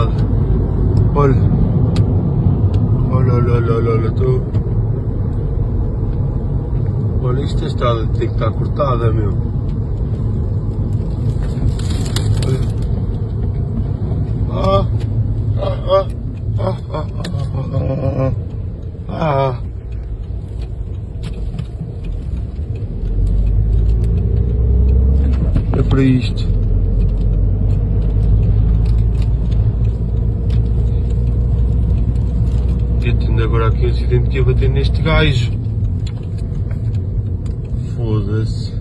estrada. Olha, estou. Olha, esta estrada tem que estar cortada, meu. É para isto. Eu tendo agora aqui um acidente que ia bater neste gajo. Foda-se.